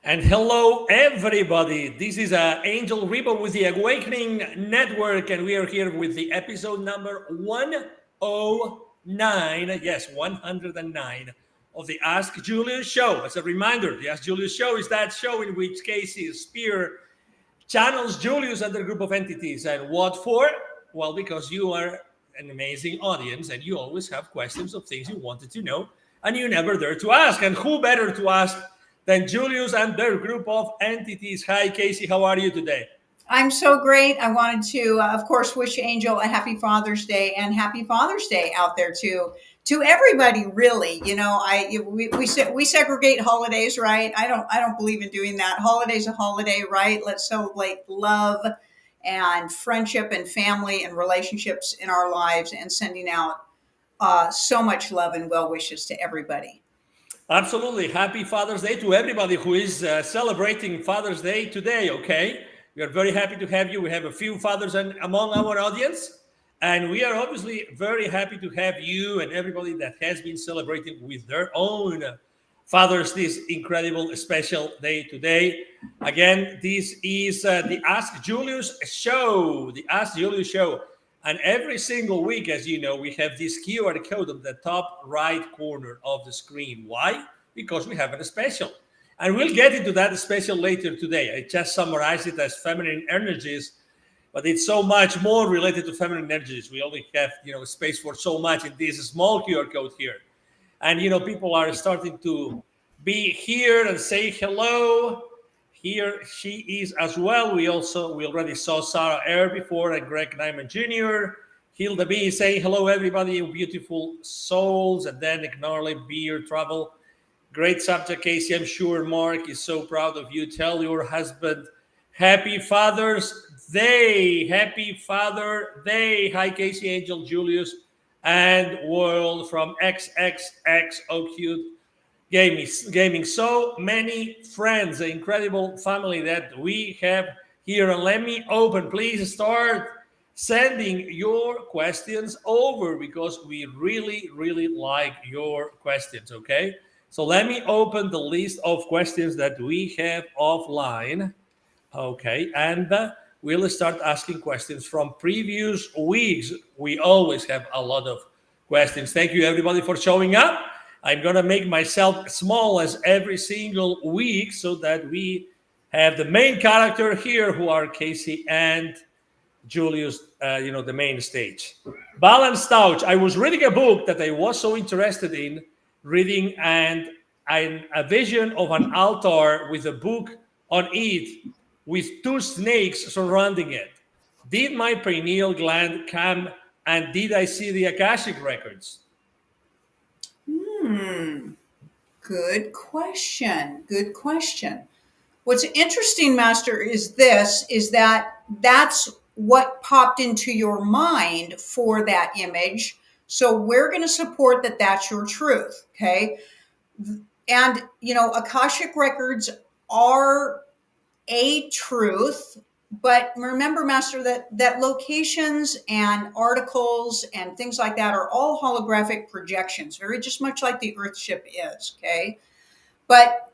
And hello, everybody. This is Angel Rebo with the Awakening Network, and we are here with the episode number 109. Yes, 109 of the Ask Julius Show. As a reminder, the Ask Julius Show is that show in which Kasey Speer channels Julius and their group of entities. And what for? Well, because you are an amazing audience and you always have questions of things you wanted to know and you never dare to ask. And who better to ask than Julius and their group of entities? Hi, Kasey. How are you today? I'm so great. I wanted to, of course, wish Angel a happy Father's Day and happy Father's Day out there to everybody. Really, we segregate holidays, right? I don't believe in doing that. Holiday's a holiday, right? Let's celebrate love and friendship and family and relationships in our lives, and sending out so much love and well wishes to everybody. Absolutely. Happy Father's Day to everybody who is celebrating Father's Day today, okay? We are very happy to have you. We have a few fathers among our audience, and we are obviously very happy to have you and everybody that has been celebrating with their own fathers this incredible special day today. Again, this is the Ask Julius Show, the Ask Julius Show. And every single week, as you know, we have this QR code on the top right corner of the screen. Why? Because we have a special. And we'll get into that special later today. I just summarized it as feminine energies, but it's so much more related to feminine energies. We only have, space for so much in this small QR code here. And, people are starting to be here and say hello. Here she is as well. We already saw Sarah Air before and Greg Nyman Jr. Hilda B saying hello, everybody, you beautiful souls. And then Gnarly Beer Travel. Great subject, Kasey. I'm sure Mark is so proud of you. Tell your husband, Happy Father's Day. Happy Father Day. Hi, Kasey, Angel, Julius, and World from XXXO Gaming. So many friends, the incredible family that we have here. And let me open. Please start sending your questions over because we really, really like your questions, okay? So let me open the list of questions that we have offline. Okay, and we'll start asking questions from previous weeks. We always have a lot of questions. Thank you, everybody, for showing up. I'm going to make myself small as every single week so that we have the main character here who are Kasey and Julius, the main stage. Balanced Couch. I was reading a book that I was so interested in reading, and a vision of an altar with a book on it with two snakes surrounding it. Did my pineal gland come, and did I see the Akashic records? Good question. Good question. What's interesting, Master, is that that's what popped into your mind for that image. So we're going to support that that's your truth. Okay. And, Akashic records are a truth, but remember, Master, that locations and articles and things like that are all holographic projections, very just much like the Earthship is. Okay. But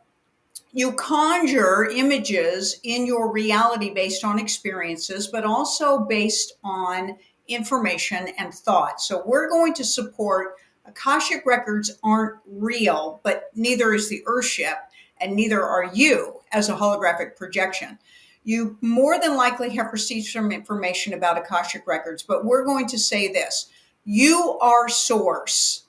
you conjure images in your reality based on experiences, but also based on information and thought. So we're going to support Akashic records aren't real, but neither is the Earthship, and neither are you as a holographic projection. You more than likely have received some information about Akashic records, but we're going to say this: you are source.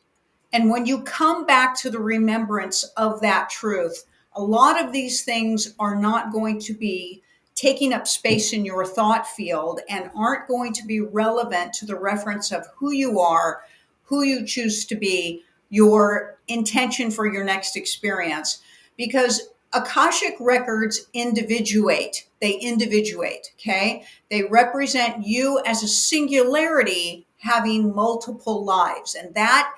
And when you come back to the remembrance of that truth, a lot of these things are not going to be taking up space in your thought field and aren't going to be relevant to the reference of who you are, who you choose to be, your intention for your next experience. Because Akashic records individuate. They individuate, okay? They represent you as a singularity having multiple lives. And that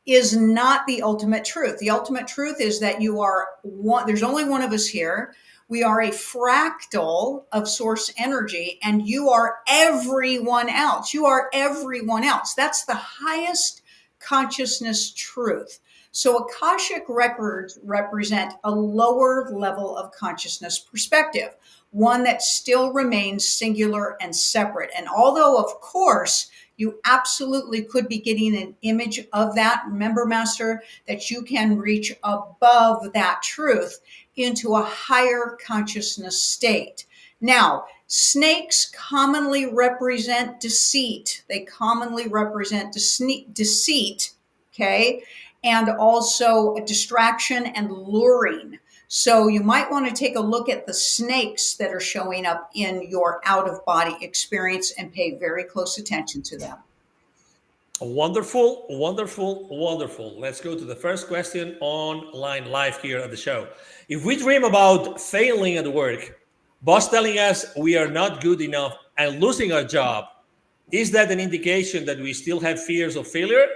is not the ultimate truth. The ultimate truth is that you are one, there's only one of us here. We are a fractal of source energy, and you are everyone else. You are everyone else. That's the highest consciousness truth. So Akashic records represent a lower level of consciousness perspective, one that still remains singular and separate. And although, of course, you absolutely could be getting an image of that, remember, Master, that you can reach above that truth into a higher consciousness state. Now, snakes commonly represent deceit. They commonly represent deceit, okay? And also a distraction and luring. So you might want to take a look at the snakes that are showing up in your out-of-body experience and pay very close attention to them. Wonderful, wonderful, wonderful. Let's go to the first question online live here at the show. If we dream about failing at work, boss telling us we are not good enough and losing our job, is that an indication that we still have fears of failure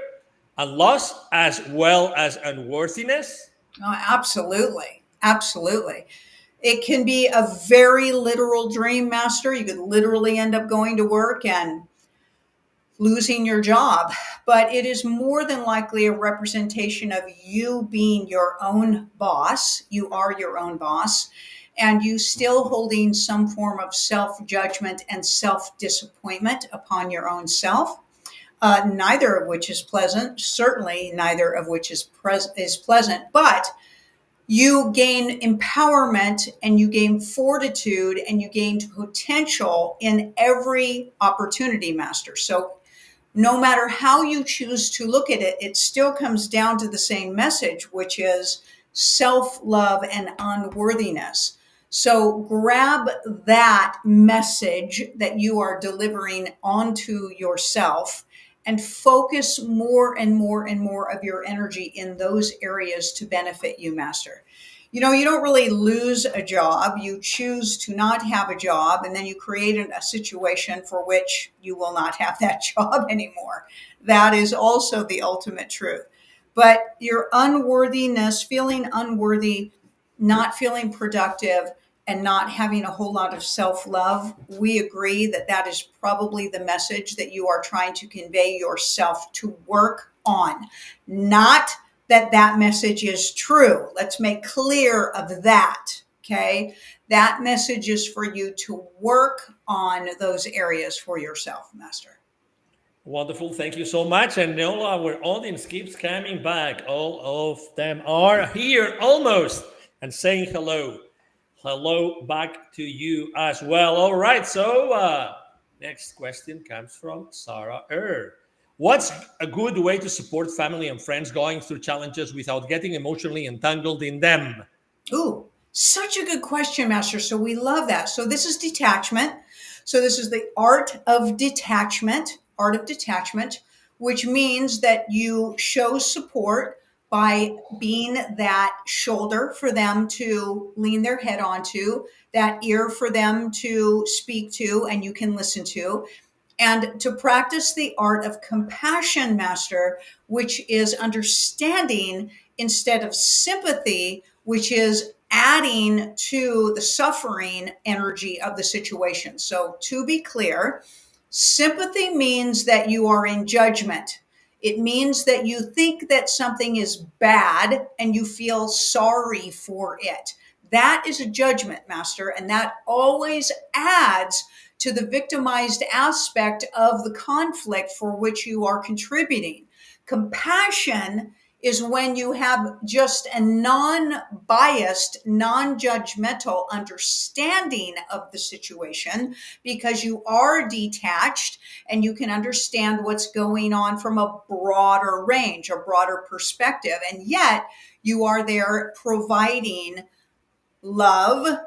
and loss as well as unworthiness? Oh, absolutely. Absolutely. It can be a very literal dream, Master. You could literally end up going to work and losing your job, but it is more than likely a representation of you being your own boss. You are your own boss, and you still holding some form of self-judgment and self-disappointment upon your own self. Neither of which is pleasant, certainly neither of which is pleasant, but you gain empowerment and you gain fortitude and you gain potential in every opportunity, Master. So no matter how you choose to look at it, it still comes down to the same message, which is self-love and unworthiness. So grab that message that you are delivering onto yourself and focus more and more and more of your energy in those areas to benefit you, Master. You know, you don't really lose a job. You choose to not have a job, and then you create a situation for which you will not have that job anymore. That is also the ultimate truth. But your unworthiness, feeling unworthy, not feeling productive, and not having a whole lot of self-love, we agree that that is probably the message that you are trying to convey yourself to work on. Not that that message is true. Let's make clear of that, okay? That message is for you to work on those areas for yourself, Master. Wonderful. Thank you so much. And all our audience keeps coming back. All of them are here almost and saying hello. Hello back to you as well. All right. So next question comes from Sarah What's a good way to support family and friends going through challenges without getting emotionally entangled in them? Ooh, such a good question, Master. So we love that. So this is detachment. So this is the art of detachment, which means that you show support by being that shoulder for them to lean their head onto, that ear for them to speak to and you can listen to, and to practice the art of compassion, Master, which is understanding instead of sympathy, which is adding to the suffering energy of the situation. So to be clear, sympathy means that you are in judgment. It means that you think that something is bad and you feel sorry for it. That is a judgment, Master, and that always adds to the victimized aspect of the conflict for which you are contributing. Compassion is when you have just a non-biased, non-judgmental understanding of the situation because you are detached and you can understand what's going on from a broader range, a broader perspective. And yet you are there providing love,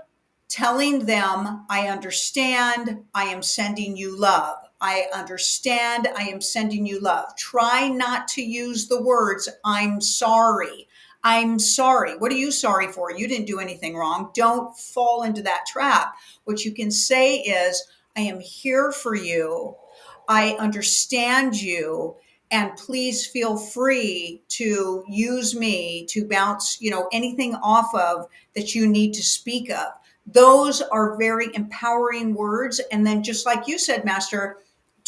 telling them, I understand, I am sending you love. I understand, I am sending you love. Try not to use the words, I'm sorry. I'm sorry. What are you sorry for? You didn't do anything wrong. Don't fall into that trap. What you can say is, I am here for you. I understand you. And please feel free to use me to bounce, anything off of that you need to speak of. Those are very empowering words. And then just like you said, Master,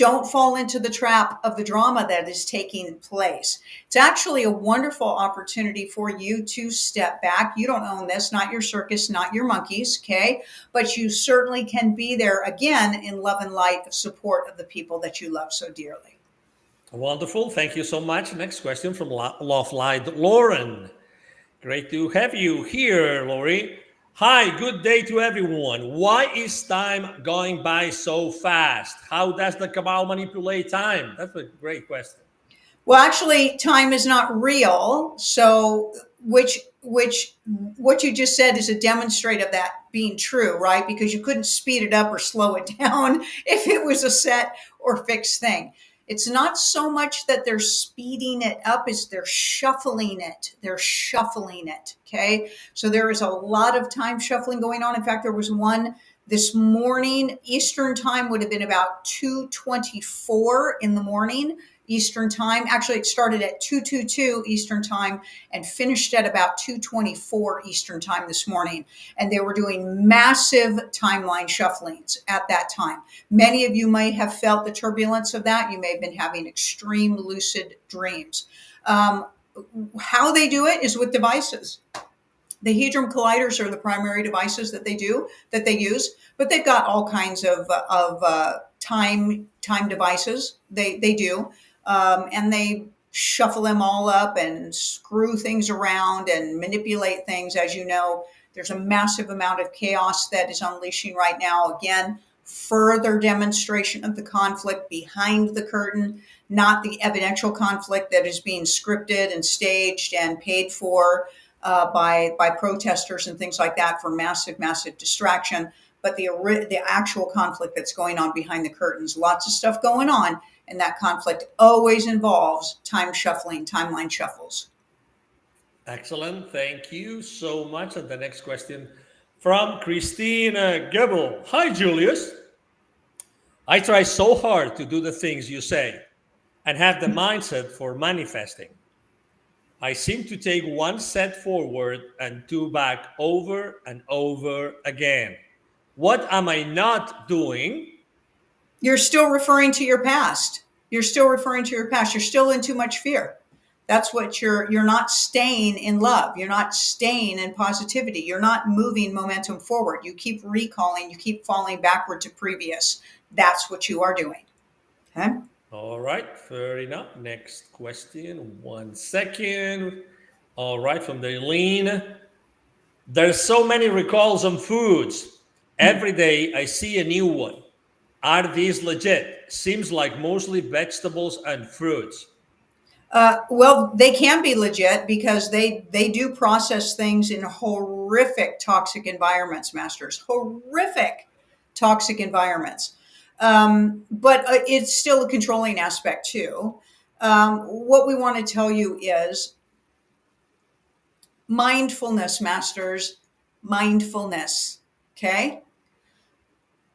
Don't fall into the trap of the drama that is taking place. It's actually a wonderful opportunity for you to step back. You don't own this, not your circus, not your monkeys, okay? But you certainly can be there again in love and light of support of the people that you love so dearly. Wonderful. Thank you so much. Next question from Love Light, Lauren. Great to have you here, Lori. Hi, good day to everyone. Why is time going by so fast? How does the cabal manipulate time? That's a great question. Well, actually, time is not real. So, which what you just said is a demonstrate of that being true, right? Because you couldn't speed it up or slow it down if it was a set or fixed thing. It's not so much that they're speeding it up as they're shuffling it. They're shuffling it. Okay. So there is a lot of time shuffling going on. In fact, there was one this morning. Eastern time would have been about 2:24 in the morning. Eastern time. Actually, it started at 2:22 Eastern time and finished at about 2:24 Eastern time this morning. And they were doing massive timeline shufflings at that time. Many of you may have felt the turbulence of that. You may have been having extreme lucid dreams. How they do it is with devices. The Hedron colliders are the primary devices that they use, but they've got all kinds of time devices. They do. And they shuffle them all up and screw things around and manipulate things. As you know, there's a massive amount of chaos that is unleashing right now. Again, further demonstration of the conflict behind the curtain, not the evidential conflict that is being scripted and staged and paid for by protesters and things like that for massive distraction, but the actual conflict that's going on behind the curtains. Lots of stuff going on. And that conflict always involves time shuffling, timeline shuffles. Excellent. Thank you so much. And the next question from Christina Goebel. Hi, Julius. I try so hard to do the things you say and have the mindset for manifesting. I seem to take one step forward and two back over and over again. What am I not doing? You're still referring to your past. You're still referring to your past. You're still in too much fear. That's what you're not staying in love. You're not staying in positivity. You're not moving momentum forward. You keep recalling, you keep falling backward to previous. That's what you are doing. Okay? All right, fair enough. Next question. 1 second. All right, from Darlene. There's so many recalls on foods. Every day I see a new one. Are these legit? Seems like mostly vegetables and fruits. Well, they can be legit because they do process things in horrific toxic environments, masters. Horrific toxic environments. But it's still a controlling aspect too. What we want to tell you is mindfulness, masters. Mindfulness. Okay?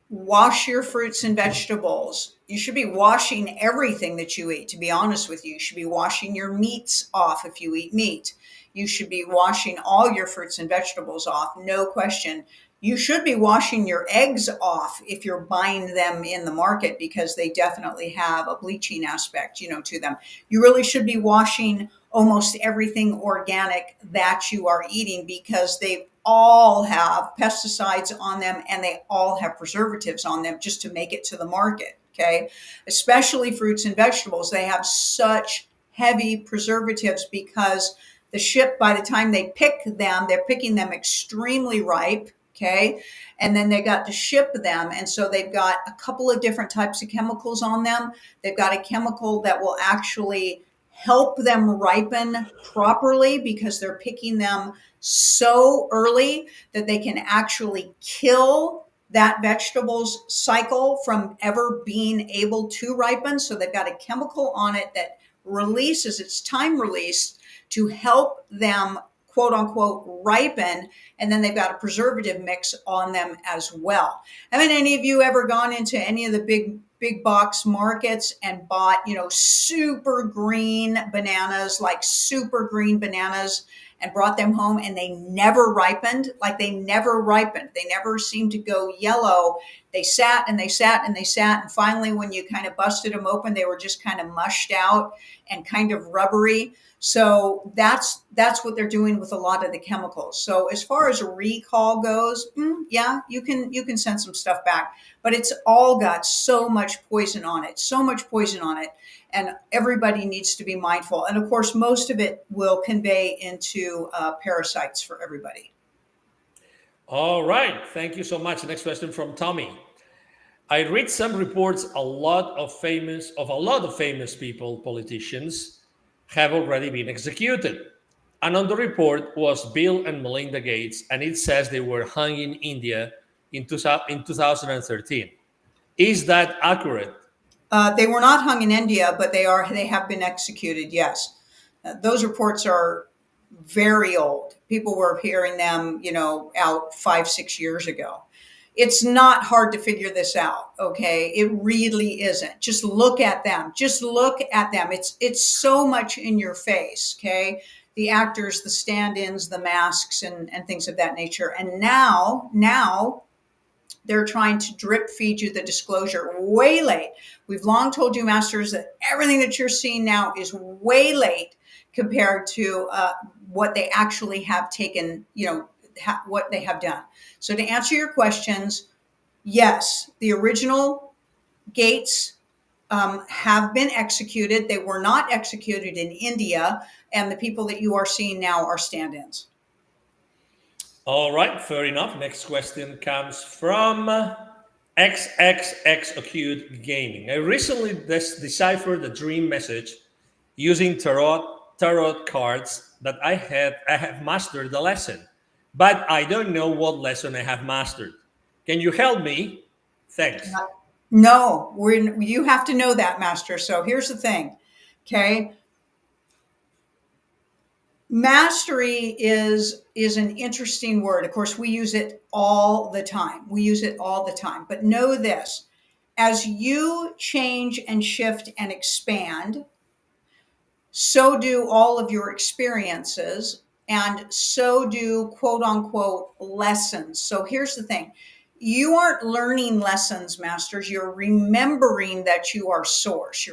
Wash your fruits and vegetables. You should be washing everything that you eat, to be honest with you. You should be washing your meats off if you eat meat. You should be washing all your fruits and vegetables off, no question. You should be washing your eggs off if you're buying them in the market because they definitely have a bleaching aspect, to them. You really should be washing almost everything organic that you are eating because they all have pesticides on them and they all have preservatives on them just to make it to the market. Okay. Especially fruits and vegetables. They have such heavy preservatives because by the time they pick them, they're picking them extremely ripe. Okay. And then they got to ship them. And so they've got a couple of different types of chemicals on them. They've got a chemical that will actually help them ripen properly because they're picking them so early that they can actually kill that vegetable's cycle from ever being able to ripen. So they've got a chemical on it that releases, it's time released to help them quote unquote ripen. And then they've got a preservative mix on them as well. Haven't any of you ever gone into any of the big box markets and bought, super green bananas, and brought them home and they never ripened? They never seemed to go yellow. They sat and they sat and they sat. And finally, when you kind of busted them open, they were just kind of mushed out and kind of rubbery. So that's what they're doing with a lot of the chemicals. So as far as a recall goes, yeah, you can send some stuff back, but it's all got so much poison on it, and everybody needs to be mindful. And of course, most of it will convey into parasites for everybody. All right. Thank you so much. Next question from Tommy. I read some reports a lot of famous people, politicians, have already been executed. And on the report was Bill and Melinda Gates, and it says they were hung in India in 2013. Is that accurate? They were not hung in India, but they have been executed. Yes, those reports are very old. People were hearing them, out 5-6 years ago. It's not hard to figure this out. Okay. It really isn't. Just look at them. It's so much in your face. Okay. The actors, the stand-ins, the masks, and things of that nature. And now they're trying to drip feed you the disclosure way late. We've long told you, masters, that everything that you're seeing now is way late compared to what they actually have taken, what they have done. So to answer your questions, yes, the original Gates have been executed. They were not executed in India, and the people that you are seeing now are stand-ins. All right, fair enough. Next question comes from XXX Acute Gaming. I recently deciphered the dream message using tarot cards that I have mastered the lesson, but I don't know what lesson I have mastered. Can you help me? Thanks. No, you have to know that, master. So here's the thing, okay? Mastery is an interesting word. Of course, we use it all the time. But know this: as you change and shift and expand, so do all of your experiences, and so do quote unquote lessons. So here's the thing. You aren't learning lessons, masters. You're remembering that you are source.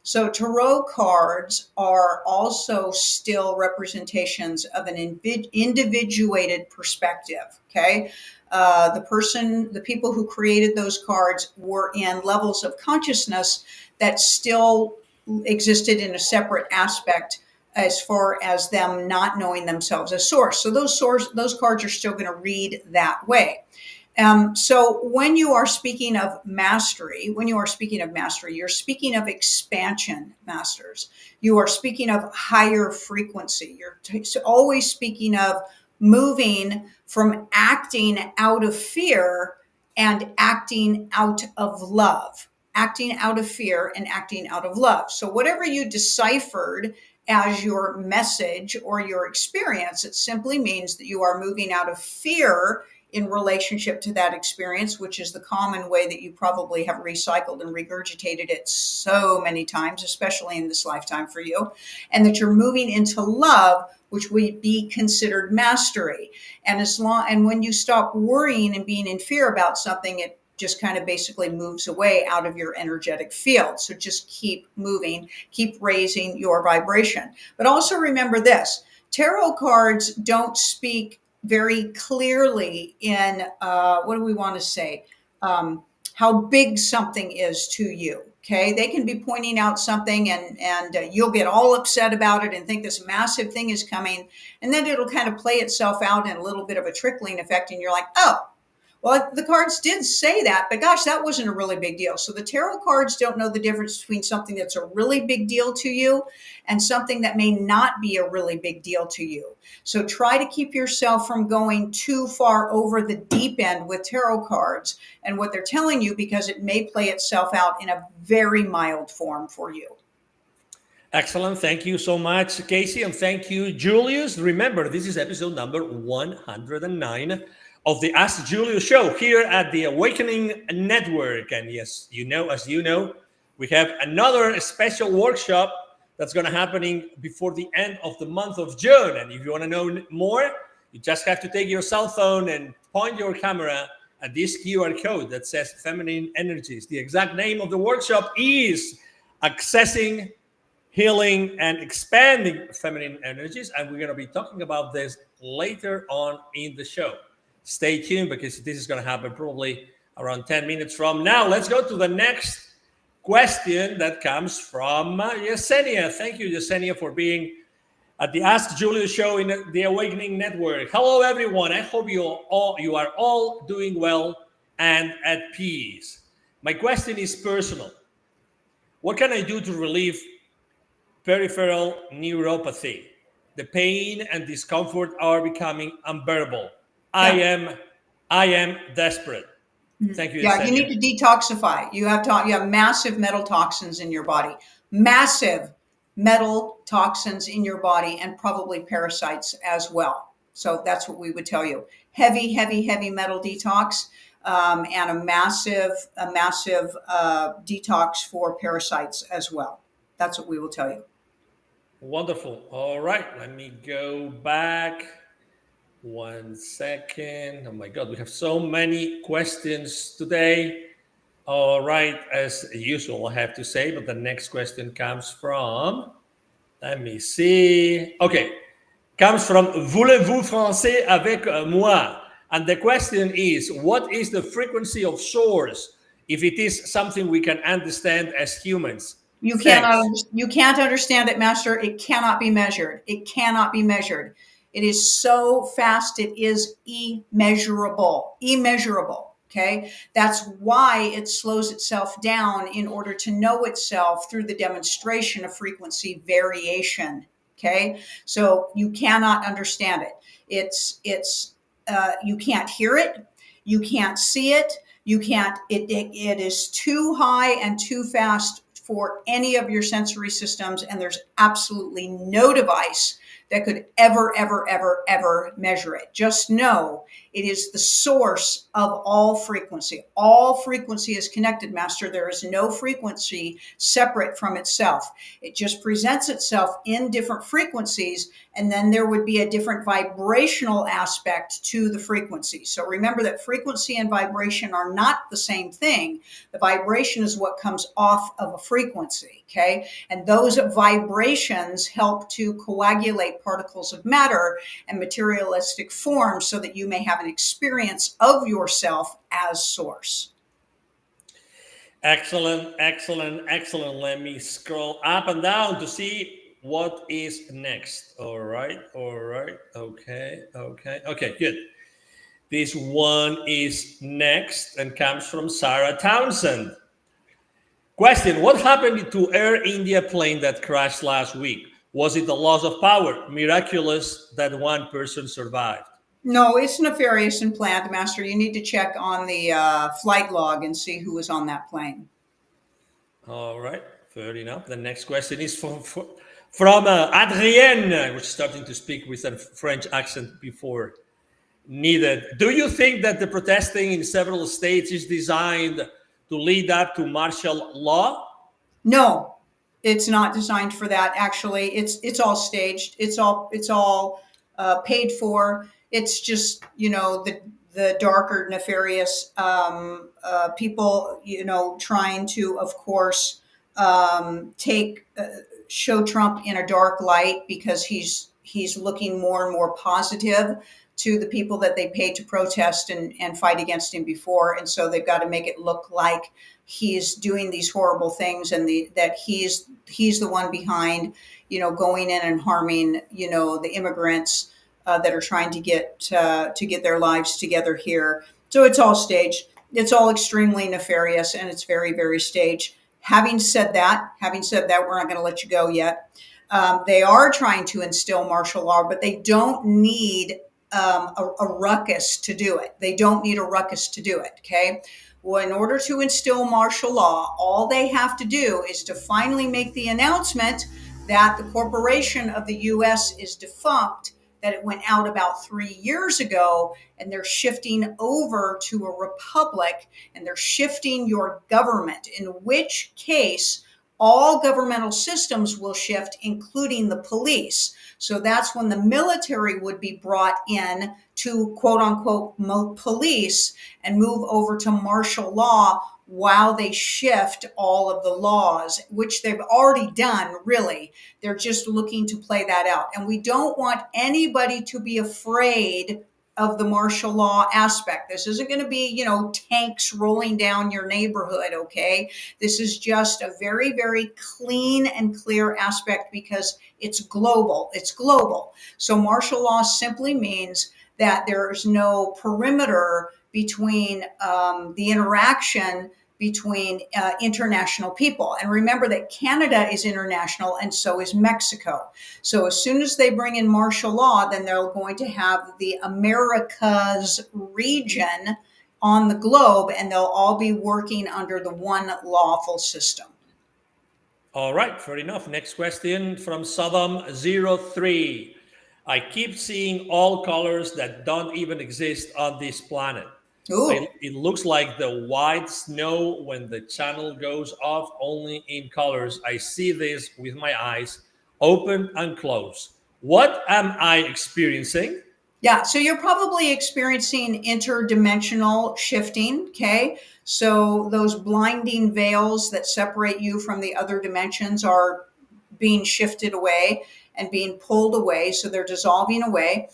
So tarot cards are also still representations of an individuated perspective. Okay. The people who created those cards were in levels of consciousness that still existed in a separate aspect as far as them not knowing themselves as source. So those cards are still going to read that way. So when you are speaking of mastery, you're speaking of expansion, masters. You are speaking of higher frequency. You're always speaking of moving from acting out of fear and acting out of love. Acting out of fear and acting out of love. So whatever you deciphered as your message or your experience, it simply means that you are moving out of fear in relationship to that experience, which is the common way that you probably have recycled and regurgitated it so many times, especially in this lifetime for you, and that you're moving into love, which would be considered mastery. And when you stop worrying and being in fear about something, it just kind of basically moves away out of your energetic field. So just keep moving, keep raising your vibration. But also remember this: tarot cards don't speak very clearly in, what do we want to say? How big something is to you. Okay. They can be pointing out something and you'll get all upset about it and think this massive thing is coming. And then it'll kind of play itself out in a little bit of a trickling effect. And you're like, oh, well, the cards did say that, but gosh, that wasn't a really big deal. So the tarot cards don't know the difference between something that's a really big deal to you and something that may not be a really big deal to you. So try to keep yourself from going too far over the deep end with tarot cards and what they're telling you, because it may play itself out in a very mild form for you. Excellent. Thank you so much, Kasey. And thank you, Julius. Remember, this is episode number 109 of the Ask Julius Show here at the Awakening Network. And yes, as you know, we have another special workshop that's going to happening before the end of the month of June. And if you want to know more, you just have to take your cell phone and point your camera this QR code that says Feminine Energies. The exact name of the workshop is Accessing, Healing, and Expanding Feminine Energies. And we're going to be talking about this later on in the show. Stay tuned because this is going to happen probably around 10 minutes from now. Let's go to the next question that comes from Yesenia. Thank you, Yesenia, for being at the Ask Julius Show in the Awakening Network. Hello, everyone. I hope you are all doing well and at peace. My question is personal. What can I do to relieve peripheral neuropathy? The pain and discomfort are becoming unbearable. Yeah. I am desperate. Thank you. Yeah, Yesenia. you need to detoxify. You have massive metal toxins in your body. Massive metal toxins in your body, and probably parasites as well. So that's what we would tell you. Heavy metal detox, and a massive detox for parasites as well. That's what we will tell you. Wonderful. All right, let me go back 1 second. Oh my God, we have so many questions today. All right, as usual, I have to say, but the next question comes from, let me see. Okay, comes from Voulez-vous français avec moi? And the question is, what is the frequency of source if it is something we can understand as humans? You Thanks. can't understand it, Master. It cannot be measured. It cannot be measured. It is so fast. It is immeasurable. Okay. That's why it slows itself down in order to know itself through the demonstration of frequency variation. Okay. So you cannot understand it. You can't hear it. You can't see it. It is too high and too fast for any of your sensory systems, and there's absolutely no device that could ever measure it. Just know it is the source of all frequency. All frequency is connected, Master. There is no frequency separate from itself. It just presents itself in different frequencies, and then there would be a different vibrational aspect to the frequency. So remember that frequency and vibration are not the same thing. The vibration is what comes off of a frequency, okay? And those vibrations help to coagulate particles of matter and materialistic form so that you may have an experience of yourself as source. Excellent. Let me scroll up and down to see what is next. All right. Okay, good. This one is next and comes from Sarah Townsend. Question: what happened to Air India plane that crashed last week? Was it a loss of power? Miraculous that one person survived. No, it's nefarious and planned, Master. You need to check on the flight log and see who was on that plane. All right, fair enough. The next question is from Adrienne, which is starting to speak with a French accent before needed. Do you think that the protesting in several states is designed to lead up to martial law? No, it's not designed for that. Actually, it's all staged. It's all paid for. It's just, the darker, nefarious people, trying to, of course, show Trump in a dark light because he's looking more and more positive to the people that they paid to protest and fight against him before. And so they've got to make it look like he's doing these horrible things and that he's the one behind, going in and harming, the immigrants that are trying to get their lives together here. So it's all staged. It's all extremely nefarious, and it's very, very staged. Having said that, we're not going to let you go yet. They are trying to instill martial law, but they don't need a ruckus to do it. Okay. Well, in order to instill martial law, all they have to do is to finally make the announcement that the corporation of the U.S. is defunct, that it went out about 3 years ago, and they're shifting over to a republic, and they're shifting your government, in which case all governmental systems will shift, including the police. So that's when the military would be brought in to quote unquote police and move over to martial law while they shift all of the laws, which they've already done, really. They're just looking to play that out. And we don't want anybody to be afraid of the martial law aspect. This isn't going to be, tanks rolling down your neighborhood, okay? This is just a very, very clean and clear aspect because it's global. It's global. So martial law simply means that there's no perimeter between the interaction between international people. And remember that Canada is international and so is Mexico. So as soon as they bring in martial law, then they're going to have the Americas region on the globe, and they'll all be working under the one lawful system. All right, fair enough. Next question from Saddam03. I keep seeing all colors that don't even exist on this planet. It looks like the white snow when the channel goes off, only in colors. I see this with my eyes open and closed. What am I experiencing? Yeah, so you're probably experiencing interdimensional shifting, okay? So those blinding veils that separate you from the other dimensions are being shifted away and being pulled away, so they're dissolving away.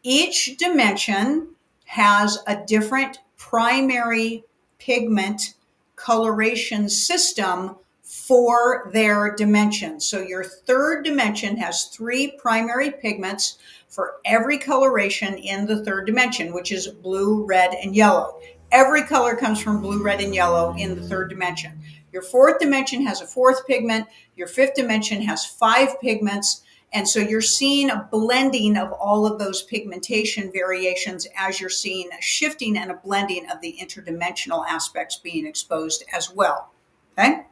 Each dimension has a different primary pigment coloration system for their dimensions. So your third dimension has 3 primary pigments for every coloration in the third dimension, which is blue, red, and yellow. Every color comes from blue, red, and yellow in the third dimension. Your fourth dimension has a 4th pigment. Your 5th dimension has 5 pigments. And so you're seeing a blending of all of those pigmentation variations as you're seeing a shifting and a blending of the interdimensional aspects being exposed as well. Okay?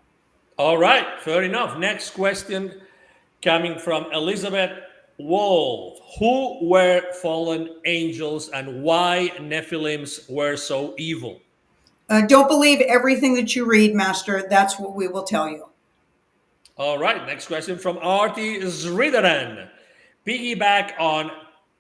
All right, fair enough. Next question coming from Elizabeth Wolf. Who were fallen angels and why Nephilims were so evil? Don't believe everything that you read, Master. That's what we will tell you. All right, next question from Artie Sridharan. Piggyback on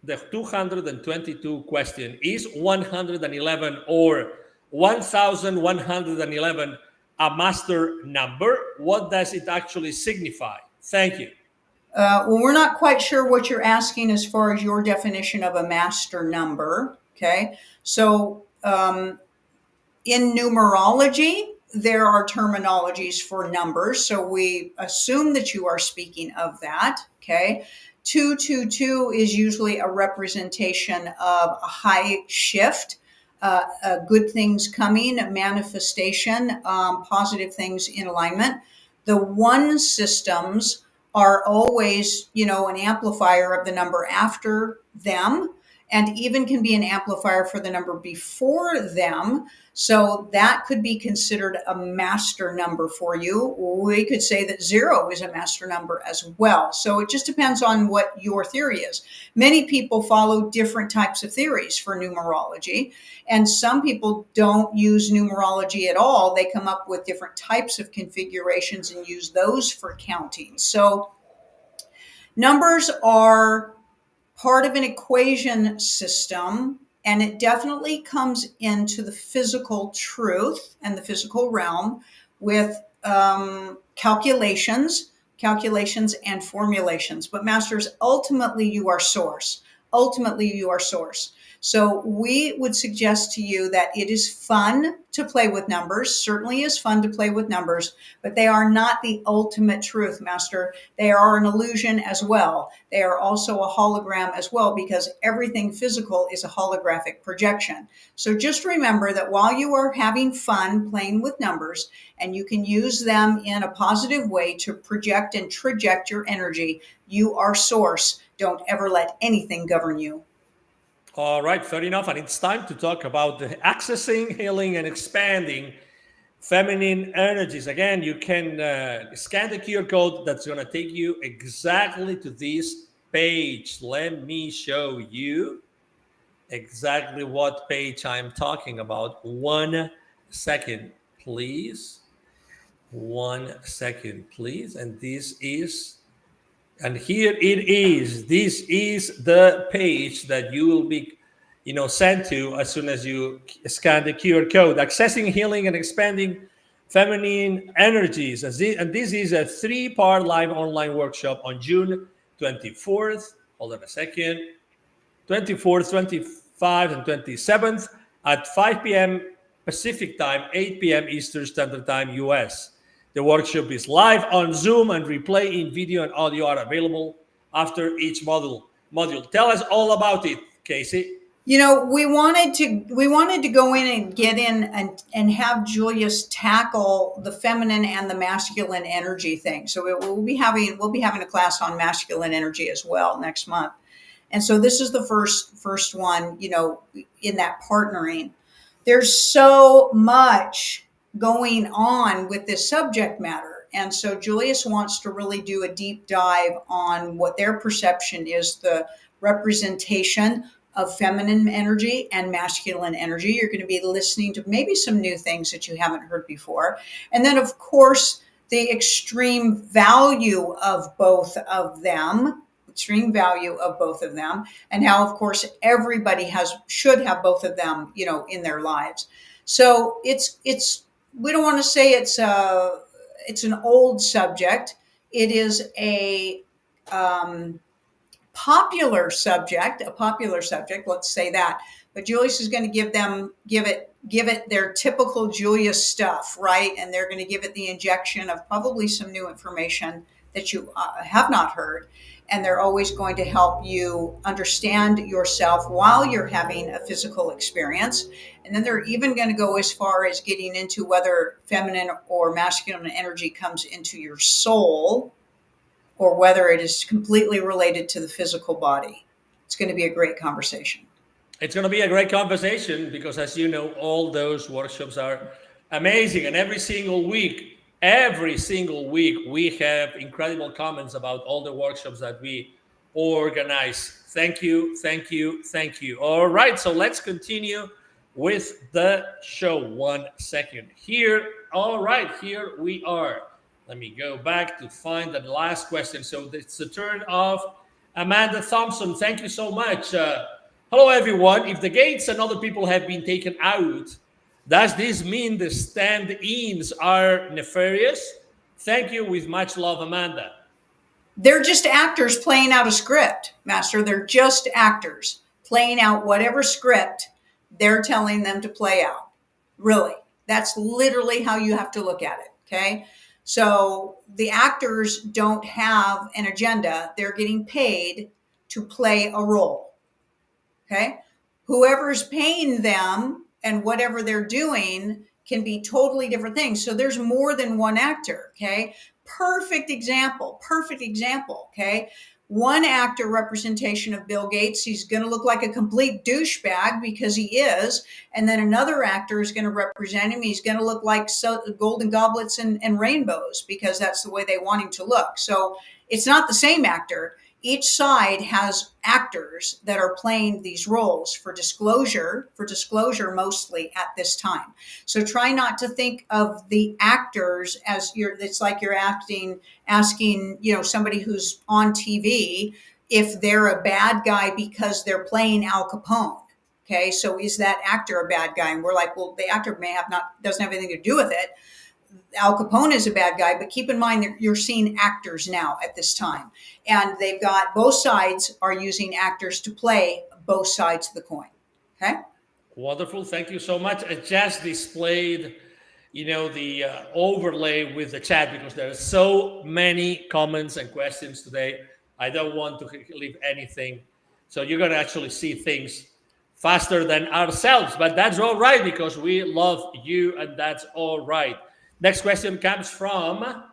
the 222 question. Is 111 or 1111 a master number? What does it actually signify? Thank you. Well, we're not quite sure what you're asking as far as your definition of a master number. Okay. So in numerology, there are terminologies for numbers. So we assume that you are speaking of that. Okay. 222 is usually a representation of a high shift, good things coming, a manifestation, positive things in alignment. The one systems are always, an amplifier of the number after them, and even can be an amplifier for the number before them. So that could be considered a master number for you. We could say that 0 is a master number as well. So it just depends on what your theory is. Many people follow different types of theories for numerology, and some people don't use numerology at all. They come up with different types of configurations and use those for counting. So numbers are part of an equation system, and it definitely comes into the physical truth and the physical realm with calculations and formulations. But masters, ultimately you are source. Ultimately you are source. So we would suggest to you that it is fun to play with numbers, certainly is fun to play with numbers, but they are not the ultimate truth, Master. They are an illusion as well. They are also a hologram as well, because everything physical is a holographic projection. So just remember that while you are having fun playing with numbers, and you can use them in a positive way to project and traject your energy, you are source. Don't ever let anything govern you. All right, fair enough. And it's time to talk about the accessing, healing, and expanding feminine energies. Again, you can scan the QR code that's going to take you exactly to this page. Let me show you exactly what page I'm talking about. 1 second, please. 1 second, please. And here it is. This is the page that you will be, sent to as soon as you scan the QR code. Accessing, healing, and expanding feminine energies. And this is a 3-part live online workshop on June 24th. Hold on a second. 24th, 25th, and 27th at 5 p.m. Pacific time, 8 p.m. Eastern Standard Time, US. The workshop is live on Zoom, and replay in video and audio are available after each module. Tell us all about it, Kasey. We wanted to go in and get in and have Julius tackle the feminine and the masculine energy thing. So we'll be having a class on masculine energy as well next month. And so this is the first one, in that partnering. There's so much going on with this subject matter. And so Julius wants to really do a deep dive on what their perception is, the representation of feminine energy and masculine energy. You're going to be listening to maybe some new things that you haven't heard before. And then, of course, the extreme value of both of them, and how, of course, everybody should have both of them, in their lives. So we don't want to say it's an old subject. It is a popular subject, let's say that. But Julius is going to give it their typical Julius stuff, right? And they're going to give it the injection of probably some new information that you have not heard. And they're always going to help you understand yourself while you're having a physical experience. And then they're even going to go as far as getting into whether feminine or masculine energy comes into your soul, or whether it is completely related to the physical body. It's going to be a great conversation. It's going to be a great conversation because, as you know, all those workshops are amazing. And every single week, we have incredible comments about all the workshops that we organize. Thank you, thank you, thank you. All right, so let's continue with the show. 1 second here. All right, here we are. Let me go back to find the last question. So it's the turn of Amanda Thompson. Thank you so much. Hello, everyone. If the gates and other people have been taken out, does this mean the stand-ins are nefarious? Thank you. With much love, Amanda. They're just actors playing out a script, Master. They're just actors playing out whatever script they're telling them to play out. Really. That's literally how you have to look at it. Okay. So the actors don't have an agenda. They're getting paid to play a role. Okay. Whoever's paying them and whatever they're doing can be totally different things. So there's more than one actor. Okay. Perfect example. Okay. One actor representation of Bill Gates, he's going to look like a complete douchebag because he is. And then another actor is going to represent him. He's going to look like golden goblets and rainbows because that's the way they want him to look. So it's not the same actor. Each side has actors that are playing these roles for disclosure mostly at this time. So try not to think of the actors as it's like you're asking, somebody who's on TV if they're a bad guy because they're playing Al Capone. Okay. So is that actor a bad guy? And we're like, well, the actor doesn't have anything to do with it. Al Capone is a bad guy, but keep in mind that you're seeing actors now at this time. And they've got both sides are using actors to play both sides of the coin. Okay. Wonderful. Thank you so much. I just displayed, the overlay with the chat because there are so many comments and questions today. I don't want to leave anything. So you're going to actually see things faster than ourselves, but that's all right because we love you and that's all right. Next question comes from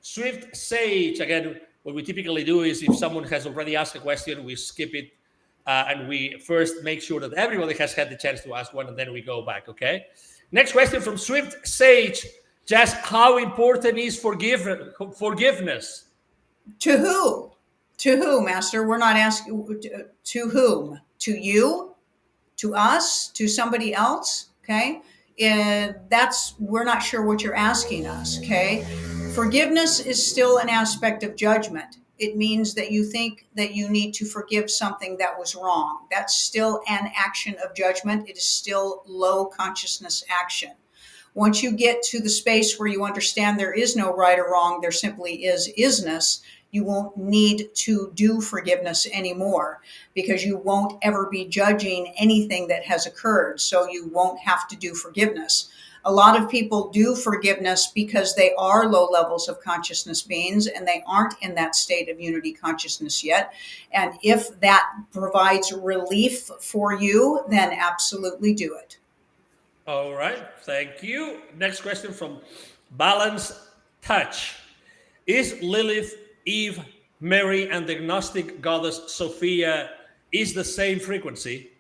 Swift Sage. Again, what we typically do is if someone has already asked a question, we skip it and we first make sure that everybody has had the chance to ask one and then we go back, okay? Next question from Swift Sage. Just how important is forgiveness? To who? To who, Master? We're not asking to whom? To you? To us? To somebody else? Okay? we're not sure what you're asking us. Okay, forgiveness is still an aspect of judgment. It means that you think that you need to forgive something that was wrong. That's still an action of judgment. It is still low consciousness action. Once you get to the space where you understand there is no right or wrong, there simply is isness, you won't need to do forgiveness anymore, because you won't ever be judging anything that has occurred. So you won't have to do forgiveness. A lot of people do forgiveness because they are low levels of consciousness beings and they aren't in that state of unity consciousness yet. And if that provides relief for you, then absolutely do it. All right, thank you. Next question from Balance Touch. Is Lilith, Eve, Mary, and the Gnostic goddess Sophia is the same frequency?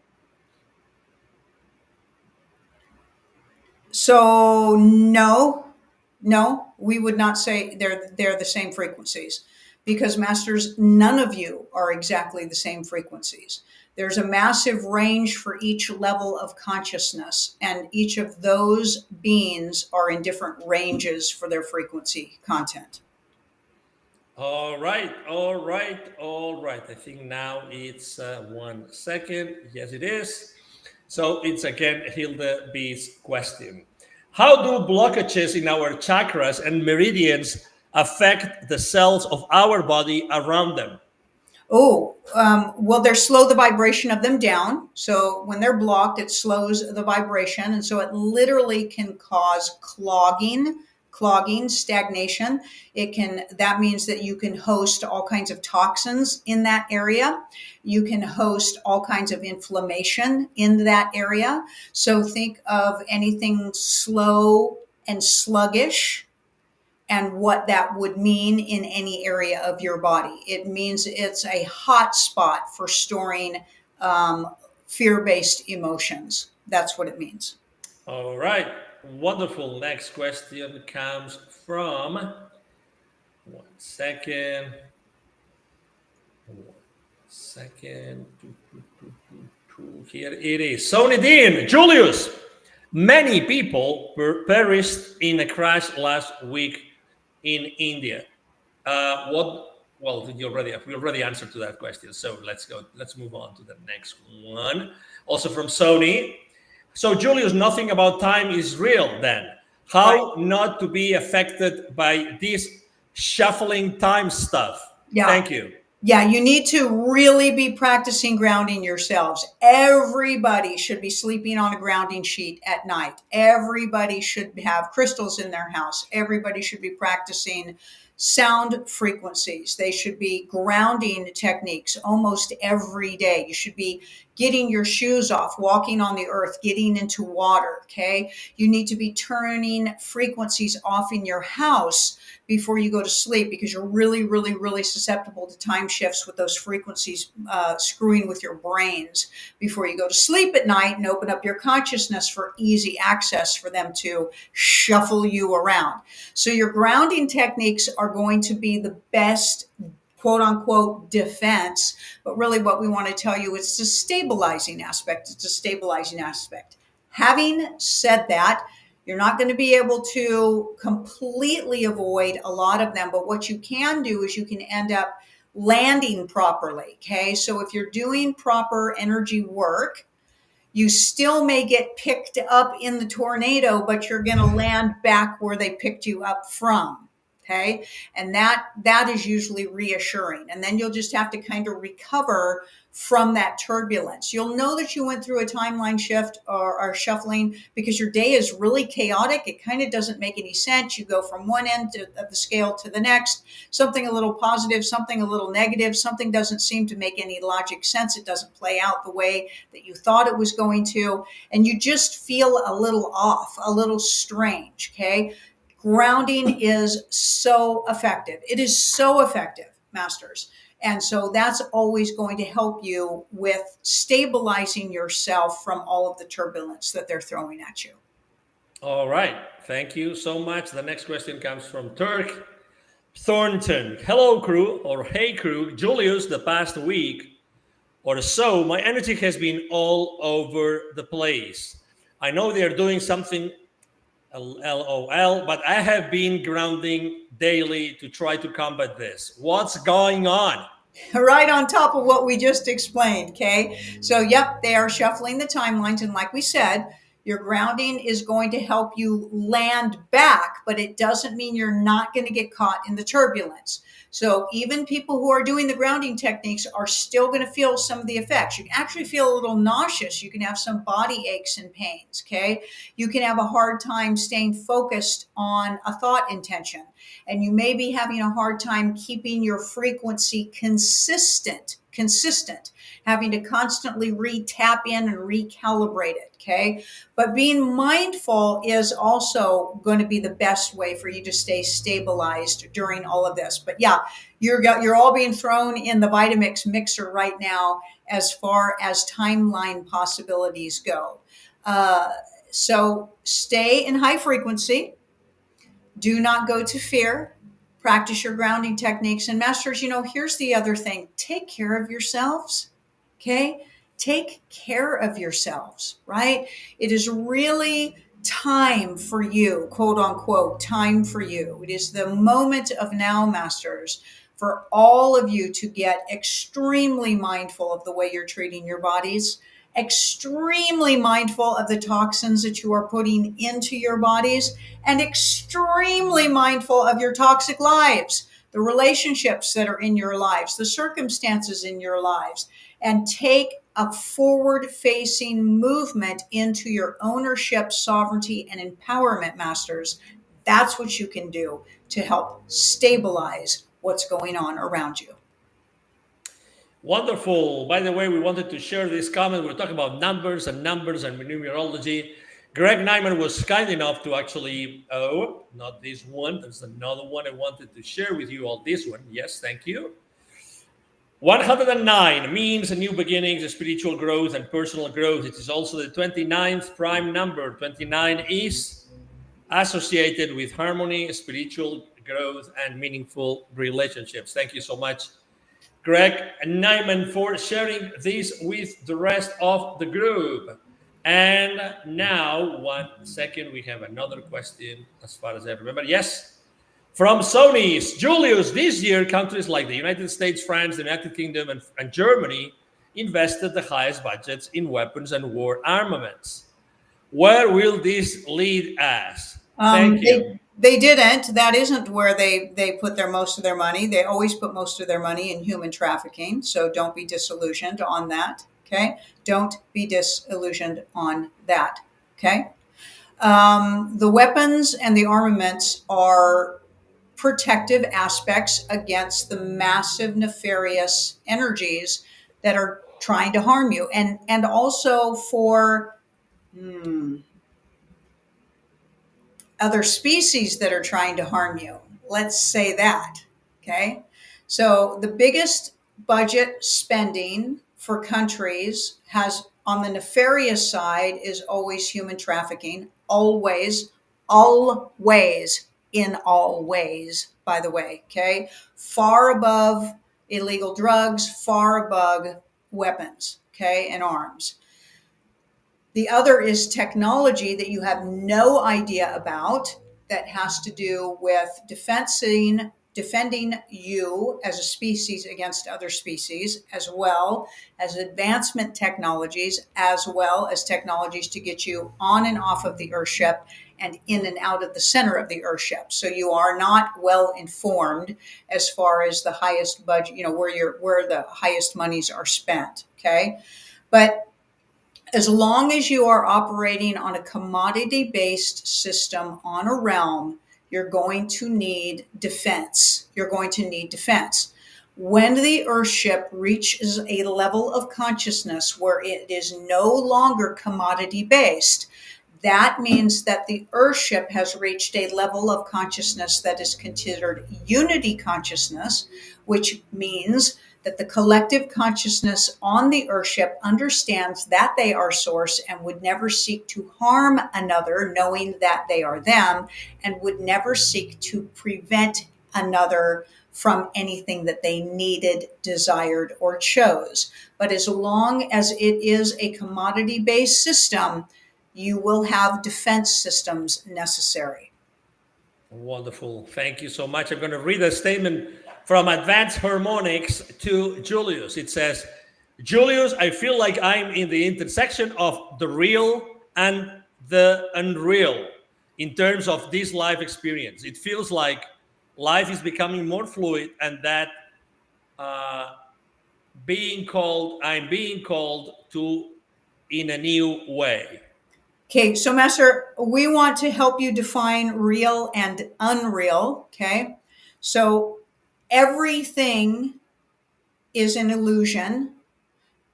So no, we would not say they're the same frequencies, because masters, none of you are exactly the same frequencies. There's a massive range for each level of consciousness, and each of those beings are in different ranges for their frequency content. All right. I think now it's 1 second. Yes, it is. So it's again Hilda B's question. How do blockages in our chakras and meridians affect the cells of our body around them? Well, they slow the vibration of them down. So when they're blocked, it slows the vibration. And so it literally can cause clogging, stagnation. That means that you can host all kinds of toxins in that area. You can host all kinds of inflammation in that area. So think of anything slow and sluggish and what that would mean in any area of your body. It means it's a hot spot for storing fear-based emotions. That's what it means. All right. Wonderful. Next question comes from 1 second. 1 second. Here it is. Sony Dean, Julius. Many people perished in a crash last week in India. We already answered to that question. So let's move on to the next one. Also from Sony. So Julius, nothing about time is real then. How not to be affected by this shuffling time stuff? Yeah. Thank you. Yeah, you need to really be practicing grounding yourselves. Everybody should be sleeping on a grounding sheet at night. Everybody should have crystals in their house. Everybody should be practicing sound frequencies. They should be grounding techniques almost every day. You should be getting your shoes off, walking on the earth, getting into water, okay? You need to be turning frequencies off in your house before you go to sleep, because you're really, really, really susceptible to time shifts with those frequencies screwing with your brains before you go to sleep at night, and open up your consciousness for easy access for them to shuffle you around. So your grounding techniques are going to be the best quote unquote defense, but really what we want to tell you is the stabilizing aspect. It's a stabilizing aspect. Having said that, you're not going to be able to completely avoid a lot of them, but what you can do is you can end up landing properly. Okay. So if you're doing proper energy work, you still may get picked up in the tornado, but you're going to land back where they picked you up from. Okay. And that is usually reassuring. And then you'll just have to kind of recover from that turbulence. You'll know that you went through a timeline shift or shuffling because your day is really chaotic. It kind of doesn't make any sense. You go from one end of the scale to the next, something a little positive, something a little negative, something doesn't seem to make any logic sense. It doesn't play out the way that you thought it was going to. And you just feel a little off, a little strange. Okay. Grounding is so effective. It is so effective, masters. And so that's always going to help you with stabilizing yourself from all of the turbulence that they're throwing at you. All right. Thank you so much. The next question comes from Turk Thornton. Hello, crew, or hey, crew. Julius, the past week or so, my energy has been all over the place. I know they're doing something LOL, but I have been grounding daily to try to combat this. What's going on? Right on top of what we just explained. Okay. So, yep, they are shuffling the timelines. And like we said, your grounding is going to help you land back, but it doesn't mean you're not going to get caught in the turbulence. So, even people who are doing the grounding techniques are still going to feel some of the effects. You can actually feel a little nauseous. You can have some body aches and pains. Okay. You can have a hard time staying focused on a thought intention, and you may be having a hard time keeping your frequency consistent, having to constantly tap in and recalibrate it. Okay. But being mindful is also going to be the best way for you to stay stabilized during all of this. But yeah, you're all being thrown in the Vitamix mixer right now as far as timeline possibilities go. So stay in high frequency. Do not go to fear. Practice your grounding techniques. And masters, here's the other thing. Take care of yourselves. Okay? Take care of yourselves, right? It is really time for you, quote unquote, time for you. It is the moment of now, masters, for all of you to get extremely mindful of the way you're treating your bodies, extremely mindful of the toxins that you are putting into your bodies, and extremely mindful of your toxic lives, the relationships that are in your lives, the circumstances in your lives, and take a forward-facing movement into your ownership, sovereignty, and empowerment, masters. That's what you can do to help stabilize what's going on around you. Wonderful. By the way, we wanted to share this comment. We're talking about numbers and numerology. Greg Nyman was kind enough to actually, not this one. There's another one I wanted to share with you all. This one. Yes, thank you. 109 means a new beginnings, a spiritual growth, and personal growth. It is also the 29th prime number. 29 is associated with harmony, spiritual growth, and meaningful relationships. Thank you so much, Greg Nyman, for sharing this with the rest of the group. And now, 1 second, we have another question as far as I remember. Yes, from Sony's Julius, this year, countries like the United States, France, the United Kingdom, and Germany invested the highest budgets in weapons and war armaments. Where will this lead us? Thank you. They didn't. That isn't where they put most of their money. They always put most of their money in human trafficking. So don't be disillusioned on that. Okay. Don't be disillusioned on that. Okay. The weapons and the armaments are protective aspects against the massive nefarious energies that are trying to harm you, and also for other species that are trying to harm you. Let's say that. Okay. So the biggest budget spending for countries has on the nefarious side is always human trafficking. Always, in all ways, by the way. Okay. Far above illegal drugs, far above weapons. Okay. And arms. The other is technology that you have no idea about that has to do with defending you as a species against other species, as well as advancement technologies, as well as technologies to get you on and off of the Earthship and in and out of the center of the Earthship. So you are not well informed as far as the highest budget, where the highest monies are spent. Okay. But as long as you are operating on a commodity-based system on a realm, you're going to need defense. When the Earthship reaches a level of consciousness where it is no longer commodity-based, that means that the Earthship has reached a level of consciousness that is considered unity consciousness, which means that the collective consciousness on the Earthship understands that they are source and would never seek to harm another, knowing that they are them, and would never seek to prevent another from anything that they needed, desired, or chose. But as long as it is a commodity-based system, you will have defense systems necessary. Wonderful. Thank you so much. I'm going to read a statement from Advanced Harmonics to Julius. It says, Julius, I feel like I'm in the intersection of the real and the unreal in terms of this life experience. It feels like life is becoming more fluid, and that I'm being called to in a new way. Okay, so Master, we want to help you define real and unreal. Okay, so everything is an illusion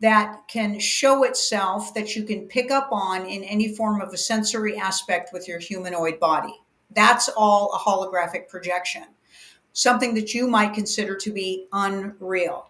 that can show itself, that you can pick up on in any form of a sensory aspect with your humanoid body. That's all a holographic projection, something that you might consider to be unreal.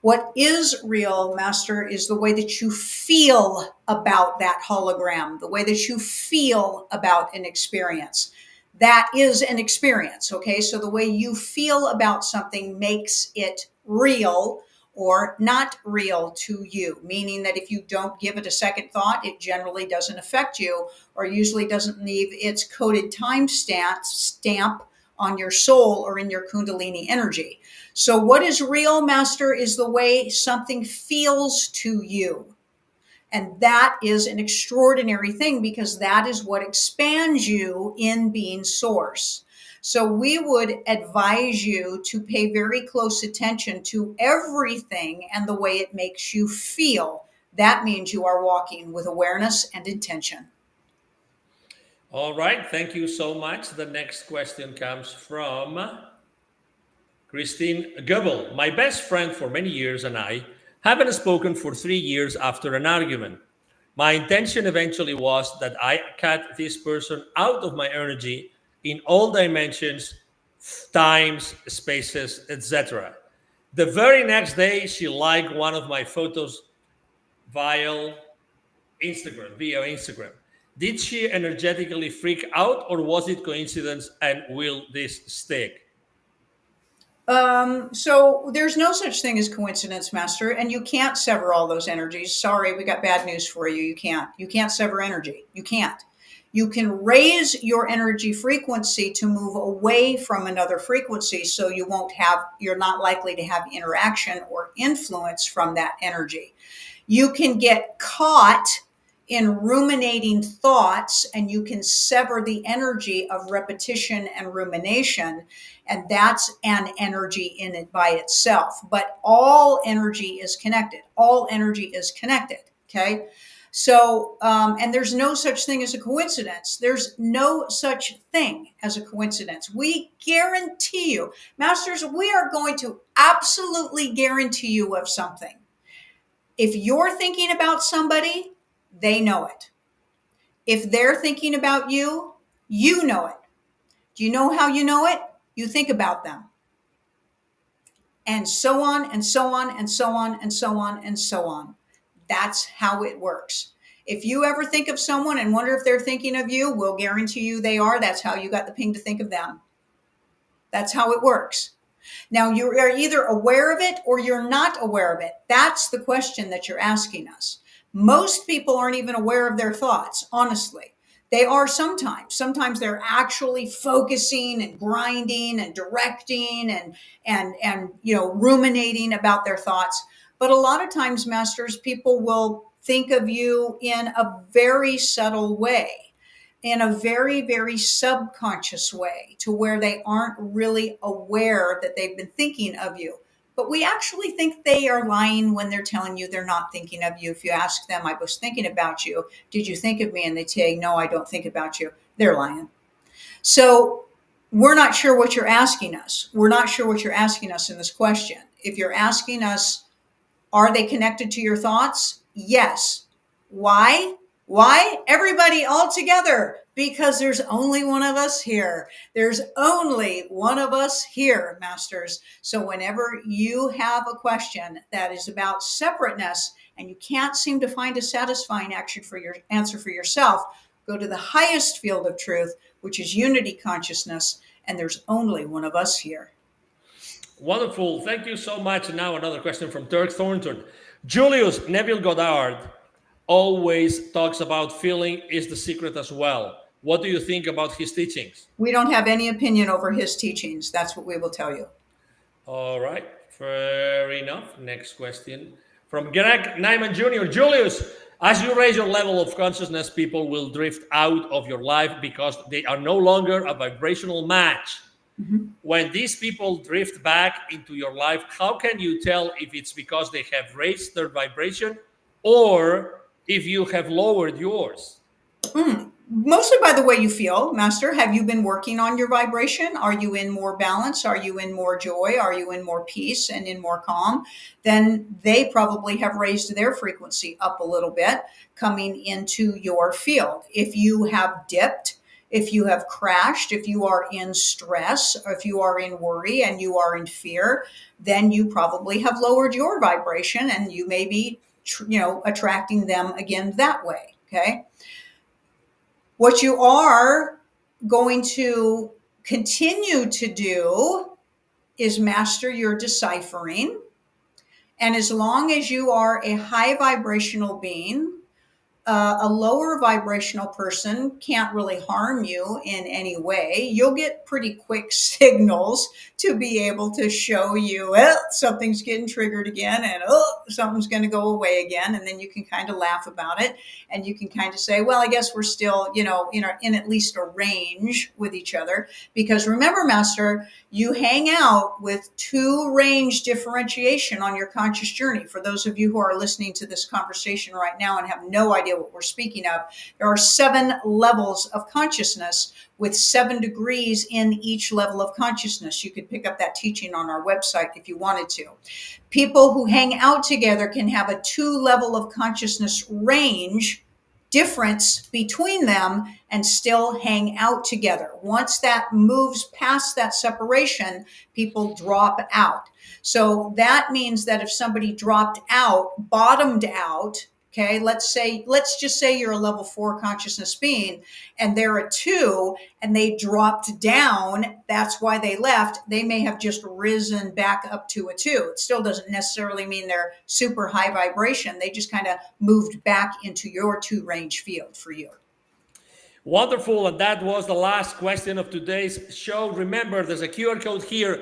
What is real, Master, is the way that you feel about that hologram, the way that you feel about an experience. That is an experience, okay? So the way you feel about something makes it real or not real to you, meaning that if you don't give it a second thought, it generally doesn't affect you, or usually doesn't leave its coded time stamp on your soul or in your Kundalini energy. So what is real, Master, is the way something feels to you. And that is an extraordinary thing, because that is what expands you in being source. So we would advise you to pay very close attention to everything and the way it makes you feel. That means you are walking with awareness and intention. All right. Thank you so much. The next question comes from Christine Goebel. My best friend for many years and I haven't spoken for 3 years after an argument. My intention eventually was that I cut this person out of my energy in all dimensions, times, spaces, etc. The very next day, she liked one of my photos via Instagram. Did she energetically freak out, or was it coincidence, and will this stick? So there's no such thing as coincidence, Master, and you can't sever all those energies. Sorry, we got bad news for you. You can't. You can't sever energy. You can't. You can raise your energy frequency to move away from another frequency, so you're not likely to have interaction or influence from that energy. You can get caught in ruminating thoughts, and you can sever the energy of repetition and rumination, and that's an energy in it by itself. But all energy is connected. All energy is connected. Okay. So, and there's no such thing as a coincidence. There's no such thing as a coincidence. We guarantee you, Masters, we are going to absolutely guarantee you of something. If you're thinking about somebody, they know it. If they're thinking about you, you know it. Do you know how you know it? You think about them. And so on, and so on, and so on, and so on, and so on. That's how it works. If you ever think of someone and wonder if they're thinking of you, we'll guarantee you they are. That's how you got the ping to think of them. That's how it works. Now, you are either aware of it or you're not aware of it. That's the question that you're asking us. Most people aren't even aware of their thoughts, honestly. They are sometimes. Sometimes they're actually focusing and grinding and directing and ruminating about their thoughts. But a lot of times, Masters, people will think of you in a very subtle way, in a very, very subconscious way, to where they aren't really aware that they've been thinking of you. But we actually think they are lying when they're telling you they're not thinking of you. If you ask them, I was thinking about you, did you think of me? And they say, no, I don't think about you. They're lying. So we're not sure what you're asking us. We're not sure what you're asking us in this question. If you're asking us, are they connected to your thoughts? Yes. Why? Why? Everybody all together, because there's only one of us here. There's only one of us here, Masters. So whenever you have a question that is about separateness and you can't seem to find a satisfying answer for yourself, go to the highest field of truth, which is unity consciousness, and there's only one of us here. Wonderful. Thank you so much. Now another question from Dirk Thornton. Julius, Neville Goddard always talks about feeling is the secret as well. What do you think about his teachings? We don't have any opinion over his teachings. That's what we will tell you. All right, fair enough. Next question from Greg Nyman Jr. Julius, as you raise your level of consciousness, people will drift out of your life because they are no longer a vibrational match. Mm-hmm. When these people drift back into your life, how can you tell if it's because they have raised their vibration or if you have lowered yours? Mostly by the way you feel, Master. Have you been working on your vibration? Are you in more balance? Are you in more joy? Are you in more peace and in more calm? Then they probably have raised their frequency up a little bit coming into your field. If you have dipped, if you have crashed, if you are in stress, or if you are in worry and you are in fear, then you probably have lowered your vibration and you may be, attracting them again that way. Okay. What you are going to continue to do is master your deciphering. And as long as you are a high vibrational being, a lower vibrational person can't really harm you in any way. You'll get pretty quick signals to be able to show you, well, something's getting triggered again, and something's going to go away again. And then you can kind of laugh about it, and you can kind of say, well, I guess we're still, in at least a range with each other. Because remember, Master, you hang out with 2 range differentiation on your conscious journey. For those of you who are listening to this conversation right now and have no idea what we're speaking of, there are 7 levels of consciousness with 7 degrees in each level of consciousness. You could pick up that teaching on our website if you wanted to. People who hang out together can have a 2 level of consciousness range difference between them and still hang out together. Once that moves past that separation, people drop out. So that means that if somebody dropped out, bottomed out, okay, let's just say you're a level 4 consciousness being and they're a 2 and they dropped down, that's why they left. They may have just risen back up to a 2. It still doesn't necessarily mean they're super high vibration. They just kind of moved back into your 2 range field for you. Wonderful. And that was the last question of today's show. Remember, there's a QR code here.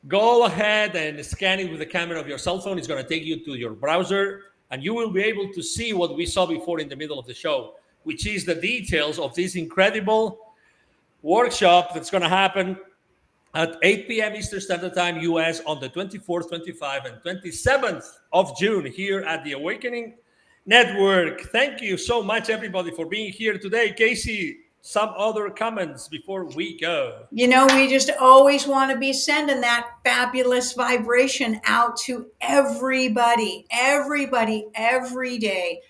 Go ahead and scan it with the camera of your cell phone. It's going to take you to your browser, and you will be able to see what we saw before in the middle of the show, which is the details of this incredible workshop that's going to happen at 8 p.m. Eastern Standard Time, US, on the 24th, 25th, and 27th of June here at the Awakening Network. Thank you so much, everybody, for being here today. Kasey, some other comments before we go? We just always want to be sending that fabulous vibration out to everybody, every day.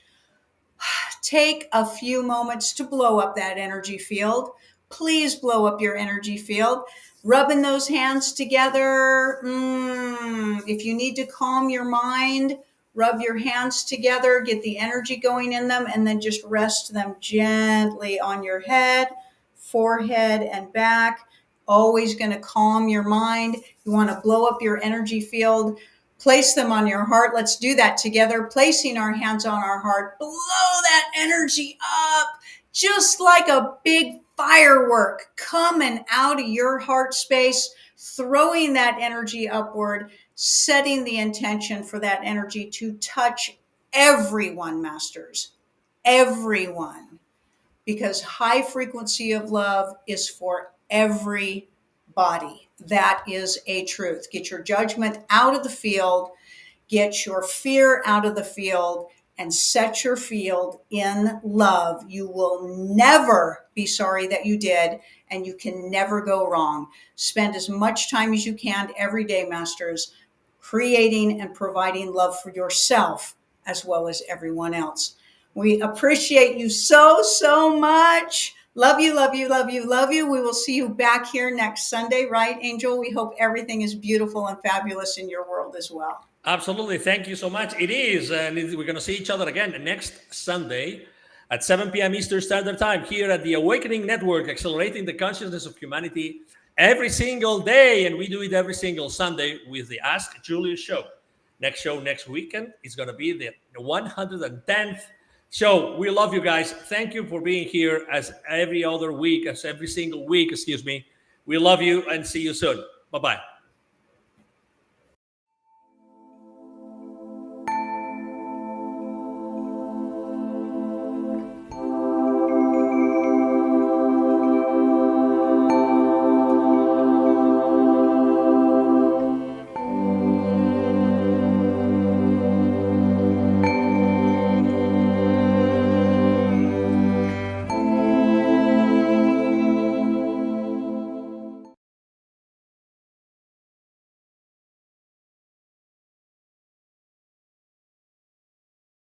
Take a few moments to blow up that energy field. Please blow up your energy field. Rubbing those hands together. If you need to calm your mind, rub your hands together, get the energy going in them, and then just rest them gently on your head, forehead, and back. Always going to calm your mind. You want to blow up your energy field. Place them on your heart. Let's do that together. Placing our hands on our heart. Blow that energy up just like a big firework coming out of your heart space, throwing that energy upward, setting the intention for that energy to touch everyone, Masters. Everyone. Because high frequency of love is for everybody. That is a truth. Get your judgment out of the field. Get your fear out of the field. And set your field in love. You will never be sorry that you did, and you can never go wrong. Spend as much time as you can every day, Masters, creating and providing love for yourself as well as everyone else. We appreciate you so much. Love you, love you, love you, love you. We will see you back here next Sunday, right, Angel? We hope everything is beautiful and fabulous in your world as well. Absolutely. Thank you so much. It is. And we're going to see each other again next Sunday at 7 p.m. Eastern Standard Time here at the Awakening Network, accelerating the consciousness of humanity every single day. And we do it every single Sunday with the Ask Julius Show. Next show next weekend is going to be the 110th So we love you guys. Thank you for being here as every single week, excuse me. We love you and see you soon. Bye-bye.